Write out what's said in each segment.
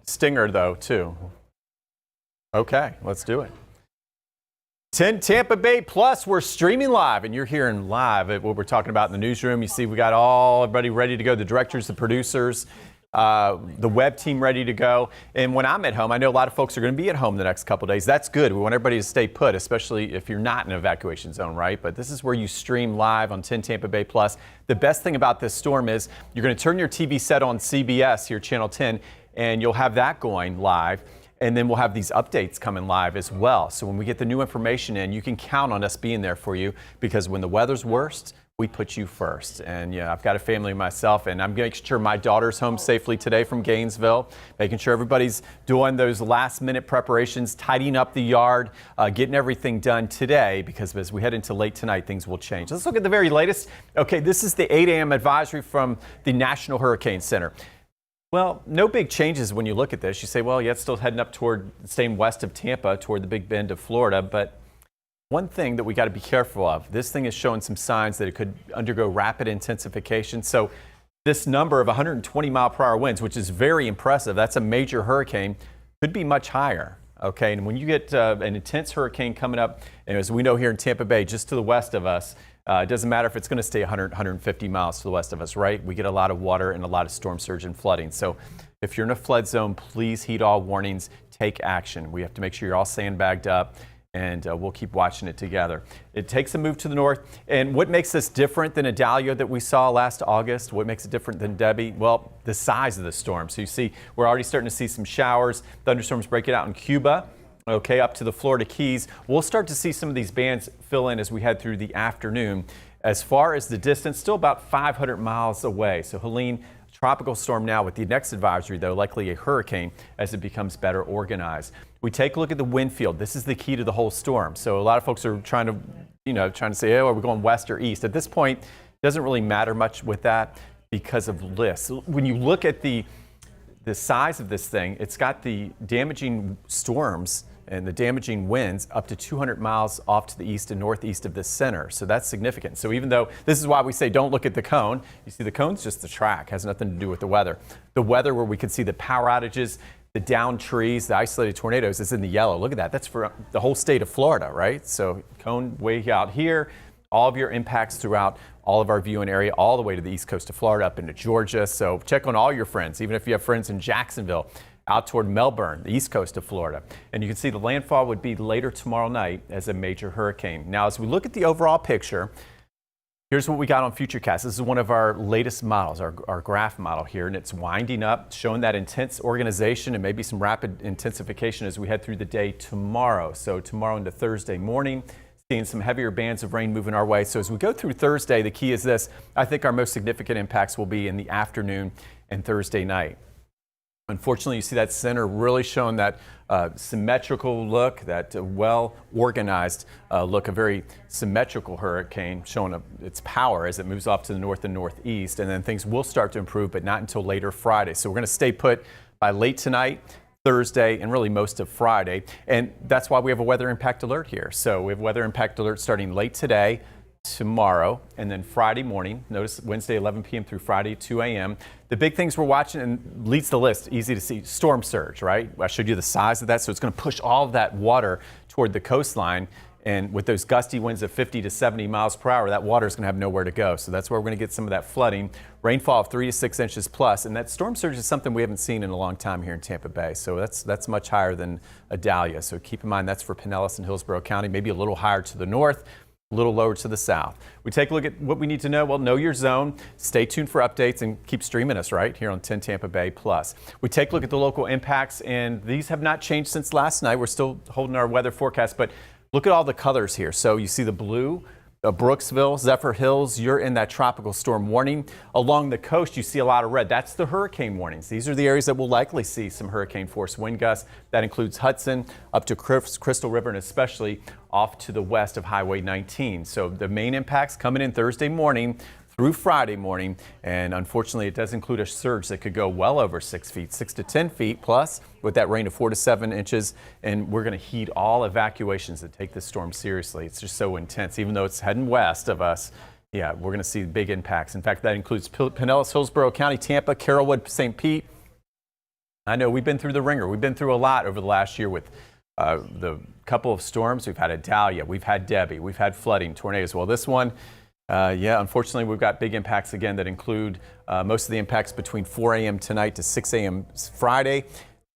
stinger, though, too. Okay, let's do it. 10 Tampa Bay Plus, we're streaming live, and you're hearing live at what we're talking about in the newsroom. You see we got everybody ready to go, the directors, the producers, the web team ready to go. And when I'm at home, I know a lot of folks are going to be at home the next couple of days. That's good. We want everybody to stay put, especially if you're not in an evacuation zone, right? But this is where you stream live on 10 Tampa Bay Plus. The best thing about this storm is you're going to turn your TV set on CBS, your Channel 10, and you'll have that going live. And then we'll have these updates coming live as well. So when we get the new information in, you can count on us being there for you, because when the weather's worst, we put you first. And yeah, I've got a family myself, and I'm making sure my daughter's home safely today from Gainesville, making sure everybody's doing those last minute preparations, tidying up the yard, getting everything done today, because as we head into late tonight, things will change. Let's look at the very latest. Okay, this is the 8 a.m. advisory from the National Hurricane Center. Well, no big changes when you look at this. You say, well, yeah, it's still heading up toward, staying west of Tampa, toward the Big Bend of Florida. But one thing that we got to be careful of, this thing is showing some signs that it could undergo rapid intensification. So this number of 120 mile per hour winds, which is very impressive, that's a major hurricane, could be much higher. Okay, and when you get an intense hurricane coming up, and as we know here in Tampa Bay, just to the west of us, it doesn't matter if it's going to stay 100, 150 miles to the west of us, right? We get a lot of water and a lot of storm surge and flooding. So if you're in a flood zone, please heed all warnings, take action. We have to make sure you're all sandbagged up, and we'll keep watching it together. It takes a move to the north. And what makes this different than Idalia that we saw last August? What makes it different than Debbie? Well, the size of the storm. So you see, we're already starting to see some showers, thunderstorms breaking out in Cuba. Okay, up to the Florida Keys. We'll start to see some of these bands fill in as we head through the afternoon. As far as the distance, still about 500 miles away. So Helene, tropical storm now with the next advisory, though, likely a hurricane as it becomes better organized. We take a look at the wind field. This is the key to the whole storm. So a lot of folks are trying to say, oh, are we going west or east? At this point, it doesn't really matter much with that because of lists. When you look at the size of this thing, it's got the damaging storms and the damaging winds up to 200 miles off to the east and northeast of the center. So that's significant. So even though this is why we say don't look at the cone, you see the cone's just the track, has nothing to do with the weather. The weather where we can see the power outages, the downed trees, the isolated tornadoes is in the yellow. Look at that. That's for the whole state of Florida, right? So cone way out here, all of your impacts throughout all of our viewing area, all the way to the east coast of Florida, up into Georgia. So check on all your friends, even if you have friends in Jacksonville, out toward Melbourne, the east coast of Florida. And you can see the landfall would be later tomorrow night as a major hurricane. Now, as we look at the overall picture, here's what we got on Futurecast. This is one of our latest models, our graph model here, and it's winding up, showing that intense organization and maybe some rapid intensification as we head through the day tomorrow. So tomorrow into Thursday morning, seeing some heavier bands of rain moving our way. So as we go through Thursday, the key is this. I think our most significant impacts will be in the afternoon and Thursday night. Unfortunately, you see that center really showing that symmetrical look, that well-organized look, a very symmetrical hurricane showing its power as it moves off to the north and northeast. And then things will start to improve, but not until later Friday. So we're going to stay put by late tonight, Thursday, and really most of Friday. And that's why we have a weather impact alert here. So we have weather impact alert starting late today, tomorrow, and then Friday morning. Notice Wednesday 11 p.m. through Friday 2 a.m. The big things we're watching, and leads the list, easy to see, storm surge, right? I showed you the size of that, so it's going to push all of that water toward the coastline. And with those gusty winds of 50 to 70 miles per hour, that water is going to have nowhere to go. So that's where we're going to get some of that flooding. Rainfall of 3 to 6 inches plus. And that storm surge is something we haven't seen in a long time here in Tampa Bay. So that's much higher than Idalia. So keep in mind that's for Pinellas and Hillsborough County, maybe a little higher to the north, a little lower to the south. We take a look at what we need to know. Well, know your zone. Stay tuned for updates and keep streaming us right here on 10 Tampa Bay Plus. We take a look at the local impacts, and these have not changed since last night. We're still holding our weather forecast, but look at all the colors here. So you see the blue, Brooksville, Zephyr Hills, you're in that tropical storm warning. Along the coast, you see a lot of red. That's the hurricane warnings. These are the areas that will likely see some hurricane force wind gusts. That includes Hudson, up to Crystal River, and especially off to the west of Highway 19. So the main impacts coming in Thursday morning through Friday morning, and unfortunately it does include a surge that could go well over 6 feet, 6 to 10 feet plus, with that rain of 4 to 7 inches. And we're going to heed all evacuations that take this storm seriously. It's just so intense. Even though it's heading west of us, yeah, we're going to see big impacts. In fact, that includes Pinellas, Hillsborough County, Tampa, Carrollwood, St. Pete, I know we've been through the ringer. We've been through a lot over the last year with the couple of storms. We've had Idalia, we've had Debbie, we've had flooding, tornadoes. Well, this one, yeah, unfortunately, we've got big impacts again that include most of the impacts between 4 a.m. tonight to 6 a.m. Friday.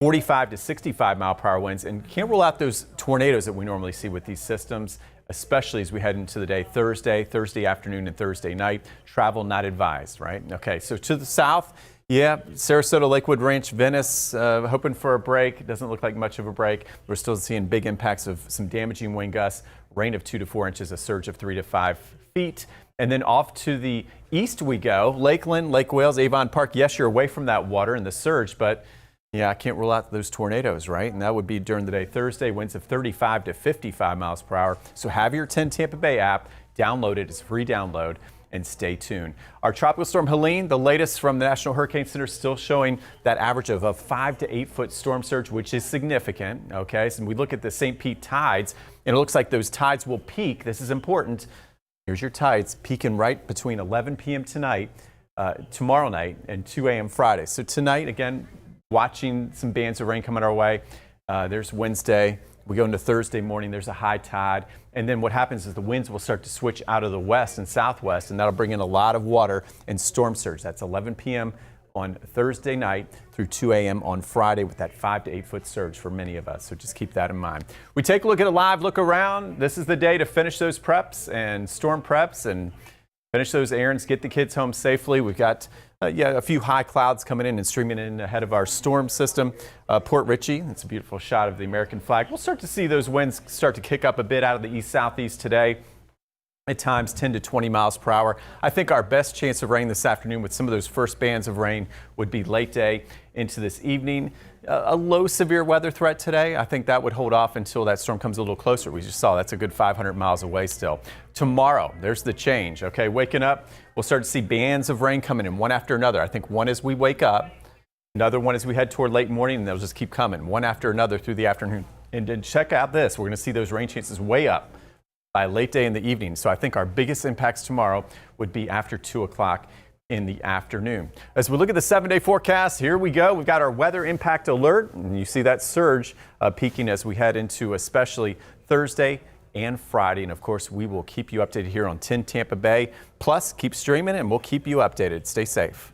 45 to 65 mile per hour winds, and can't rule out those tornadoes that we normally see with these systems, especially as we head into the day Thursday afternoon and Thursday night. Travel not advised, right? Okay, so to the south, yeah, Sarasota, Lakewood Ranch, Venice, hoping for a break. It doesn't look like much of a break. We're still seeing big impacts of some damaging wind gusts, rain of 2 to 4 inches, a surge of 3 to 5 feet. And then off to the east we go, Lakeland, Lake Wales, Avon Park. Yes, you're away from that water and the surge, but yeah, I can't rule out those tornadoes, right? And that would be during the day Thursday, winds of 35 to 55 miles per hour. So have your 10 Tampa Bay app, download it. It's a free download, and stay tuned. Our Tropical Storm Helene, the latest from the National Hurricane Center, still showing that average of a 5 to 8 foot storm surge, which is significant. Okay, so we look at the St. Pete tides, and it looks like those tides will peak. This is important. Here's your tides peaking right between 11 p.m. tonight, tomorrow night, and 2 a.m. Friday. So tonight, again, watching some bands of rain coming our way. There's Wednesday. We go into Thursday morning. There's a high tide. And then what happens is the winds will start to switch out of the west and southwest, and that'll bring in a lot of water and storm surge. That's 11 p.m. on Thursday night through 2 a.m. on Friday with that 5 to 8 foot surge for many of us. So just keep that in mind. We take a look at a live look around. This is the day to finish those preps and storm preps and finish those errands, get the kids home safely. We've got a few high clouds coming in and streaming in ahead of our storm system. Port Richey, it's a beautiful shot of the American flag. We'll start to see those winds start to kick up a bit out of the east-southeast today. At times 10 to 20 miles per hour. I think our best chance of rain this afternoon with some of those first bands of rain would be late day into this evening. A low severe weather threat today. I think that would hold off until that storm comes a little closer. We just saw that's a good 500 miles away still. Tomorrow, there's the change. Okay, waking up, we'll start to see bands of rain coming in one after another. I think one as we wake up, another one as we head toward late morning, and they'll just keep coming one after another through the afternoon. And then check out this. We're going to see those rain chances way up by late day in the evening. So I think our biggest impacts tomorrow would be after 2 o'clock in the afternoon. As we look at the 7-day forecast, here we go. We've got our weather impact alert, and you see that surge peaking as we head into especially Thursday and Friday. And of course, we will keep you updated here on 10 Tampa Bay. Plus, keep streaming and we'll keep you updated. Stay safe.